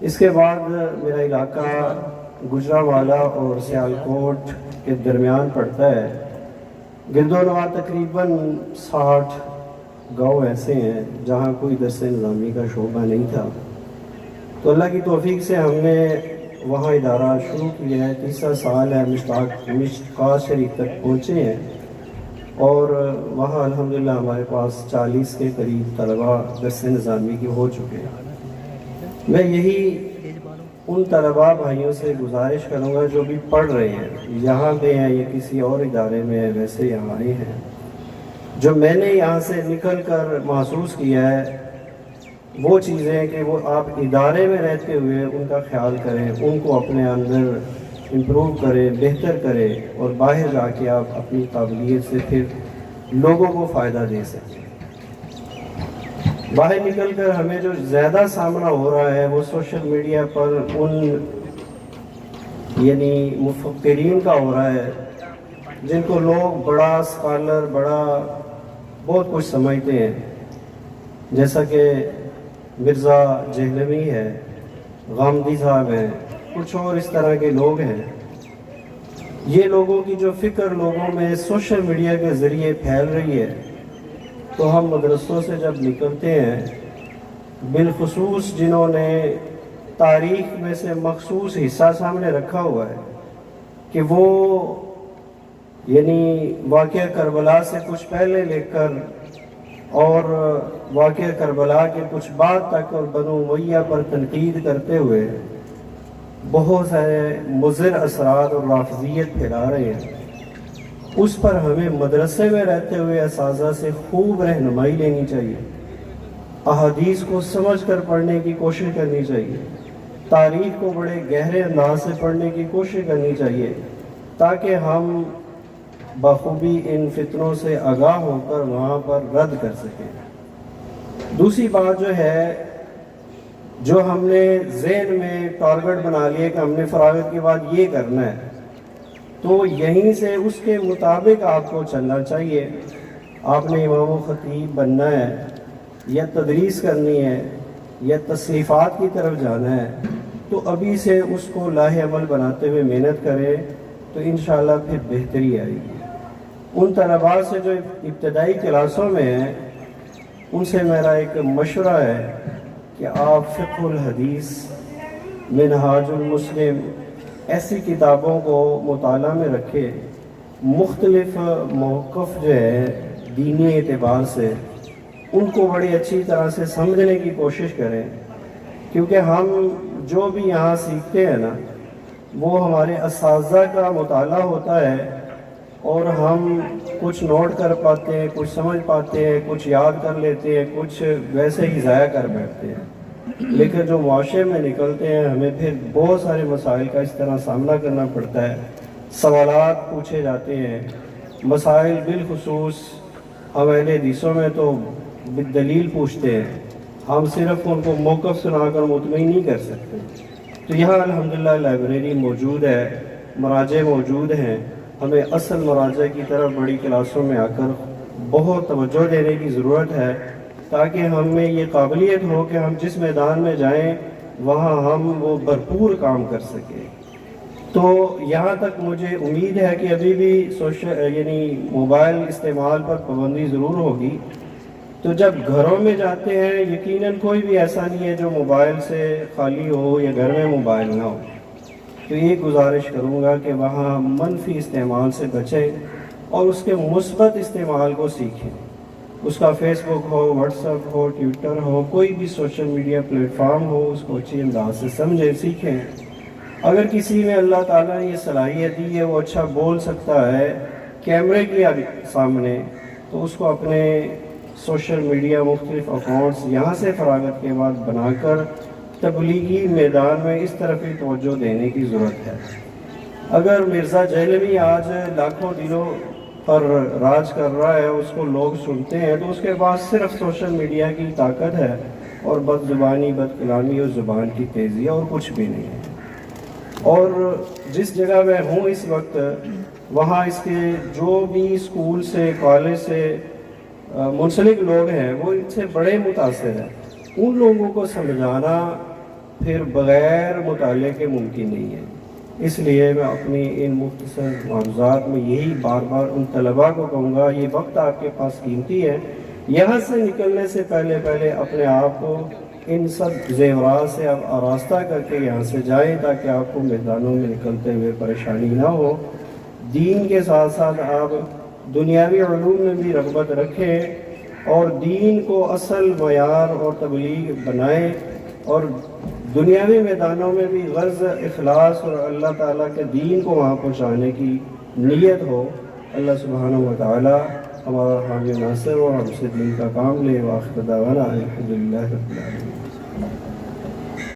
اس کے بعد میرا علاقہ گجرانوالہ اور سیالکوٹ کے درمیان پڑتا ہے. گرد و نواح تقریباً 60 گاؤں ایسے ہیں جہاں کوئی درس نظامی کا شعبہ نہیں تھا. تو اللہ کی توفیق سے ہم نے وہاں ادارہ شروع کیا ہے. تیسرا سال ہے, مشتاق شریف تک پہنچے ہیں اور وہاں الحمدللہ ہمارے پاس 40 کے قریب طلباء درس نظامی کے ہو چکے ہیں. میں یہی ان طلباء بھائیوں سے گزارش کروں گا جو بھی پڑھ رہے ہیں, یہاں پہ ہیں یا کسی اور ادارے میں ہیں, ویسے یہاں آئے ہیں, جو میں نے یہاں سے نکل کر محسوس کیا ہے وہ چیزیں کہ وہ آپ ادارے میں رہتے ہوئے ان کا خیال کریں, ان کو اپنے اندر امپروو کریں, بہتر کریں, اور باہر جا کے آپ اپنی قابلیت سے پھر لوگوں کو فائدہ دے سکیں. باہر نکل کر ہمیں جو زیادہ سامنا ہو رہا ہے وہ سوشل میڈیا پر ان یعنی مفکرین کا ہو رہا ہے جن کو لوگ بڑا اسکالر, بہت کچھ سمجھتے ہیں, جیسا کہ مرزا جہلمی ہے, غامدی صاحب ہیں, کچھ اور اس طرح کے لوگ ہیں. یہ لوگوں کی جو فکر لوگوں میں سوشل میڈیا کے ذریعے پھیل رہی ہے, تو ہم مدرسوں سے جب نکلتے ہیں, بالخصوص جنہوں نے تاریخ میں سے مخصوص حصہ سامنے رکھا ہوا ہے کہ وہ یعنی واقعہ کربلا سے کچھ پہلے لے کر اور واقعہ کربلا کے کچھ بعد تک اور بنو امیہ پر تنقید کرتے ہوئے بہت سارے مضر اثرات اور رافضیت پھیلا رہے ہیں, اس پر ہمیں مدرسے میں رہتے ہوئے اساتذہ سے خوب رہنمائی لینی چاہیے, احادیث کو سمجھ کر پڑھنے کی کوشش کرنی چاہیے, تاریخ کو بڑے گہرے انداز سے پڑھنے کی کوشش کرنی چاہیے تاکہ ہم بخوبی ان فتنوں سے آگاہ ہو کر وہاں پر رد کر سکیں. دوسری بات جو ہے, جو ہم نے ذہن میں ٹارگٹ بنا لیا کہ ہم نے فراغت کے بعد یہ کرنا ہے, تو یہیں سے اس کے مطابق آپ کو چلنا چاہیے. آپ نے امام و خطیب بننا ہے یا تدریس کرنی ہے یا تصنیفات کی طرف جانا ہے, تو ابھی سے اس کو لاہ عمل بناتے ہوئے محنت کریں تو انشاءاللہ پھر بہتری آئے گی. ان طلباء سے جو ابتدائی کلاسوں میں ہیں ان سے میرا ایک مشورہ ہے کہ آپ فقہ الحدیث, منہاج المسلم, ایسی کتابوں کو مطالعہ میں رکھے, مختلف موقف جو ہے دینی اعتبار سے ان کو بڑی اچھی طرح سے سمجھنے کی کوشش کریں, کیونکہ ہم جو بھی یہاں سیکھتے ہیں نا وہ ہمارے اساتذہ کا مطالعہ ہوتا ہے, اور ہم کچھ نوٹ کر پاتے ہیں, کچھ سمجھ پاتے ہیں, کچھ یاد کر لیتے ہیں, کچھ ویسے ہی ضائع کر بیٹھتے ہیں. لیکن جو معاشرے میں نکلتے ہیں ہمیں پھر بہت سارے مسائل کا اس طرح سامنا کرنا پڑتا ہے, سوالات پوچھے جاتے ہیں, مسائل بالخصوص ہم اہل حدیثوں میں تو بالدلیل پوچھتے ہیں, ہم صرف ان کو موقف سنا کر مطمئن نہیں کر سکتے. تو یہاں الحمدللہ لائبریری موجود ہے, مراجع موجود ہیں, ہمیں اصل مراجع کی طرف بڑی کلاسوں میں آ کر بہت توجہ دینے کی ضرورت ہے تاکہ ہمیں یہ قابلیت ہو کہ ہم جس میدان میں جائیں وہاں ہم وہ بھرپور کام کر سکیں. تو یہاں تک مجھے امید ہے کہ ابھی بھی یعنی موبائل استعمال پر پابندی ضرور ہوگی. تو جب گھروں میں جاتے ہیں یقیناً کوئی بھی ایسا نہیں ہے جو موبائل سے خالی ہو یا گھر میں موبائل نہ ہو. تو یہ گزارش کروں گا کہ وہاں منفی استعمال سے بچیں اور اس کے مثبت استعمال کو سیکھیں. اس کا فیس بک ہو, واٹس ایپ ہو, ٹویٹر ہو, کوئی بھی سوشل میڈیا پلیٹ فارم ہو, اس کو اچھی انداز سے سمجھیں, سیکھیں. اگر کسی میں اللہ تعالیٰ نے یہ صلاحیت دی ہے, وہ اچھا بول سکتا ہے کیمرے کے سامنے, تو اس کو اپنے سوشل میڈیا مختلف اکاؤنٹس یہاں سے فراغت کے بعد بنا کر تبلیغی میدان میں اس طرف ہی توجہ دینے کی ضرورت ہے. اگر مرزا جہلمی آج لاکھوں دلوں پر راج کر رہا ہے, اس کو لوگ سنتے ہیں, تو اس کے پاس صرف سوشل میڈیا کی طاقت ہے اور بد زبانی, بد کلامی اور زبان کی تیزی, اور کچھ بھی نہیں ہے. اور جس جگہ میں ہوں اس وقت, وہاں اس کے جو بھی اسکول سے, کالج سے منسلک لوگ ہیں وہ ان سے بڑے متاثر ہیں. ان لوگوں کو سمجھانا پھر بغیر مطالعے کے ممکن نہیں ہے۔ اس لیے میں اپنی ان مختصر معروضات میں یہی بار بار ان طلباء کو کہوں گا، یہ وقت آپ کے پاس قیمتی ہے، یہاں سے نکلنے سے پہلے اپنے آپ کو ان سب زیورات سے آپ آراستہ کر کے یہاں سے جائیں، تاکہ آپ کو میدانوں میں نکلتے ہوئے پریشانی نہ ہو۔ دین کے ساتھ ساتھ آپ دنیاوی علوم میں بھی رغبت رکھیں اور دین کو اصل معیار اور تبلیغ بنائیں، اور دنیاوی میدانوں میں بھی غرض اخلاص اور اللہ تعالیٰ کے دین کو وہاں پہنچانے کی نیت ہو۔ اللہ سبحانہ و تعالیٰ ہمارا حامی ناصر اور ہم سے دین کا کام لے۔ وآخر دعوانا الحمدللہ رب العالمین۔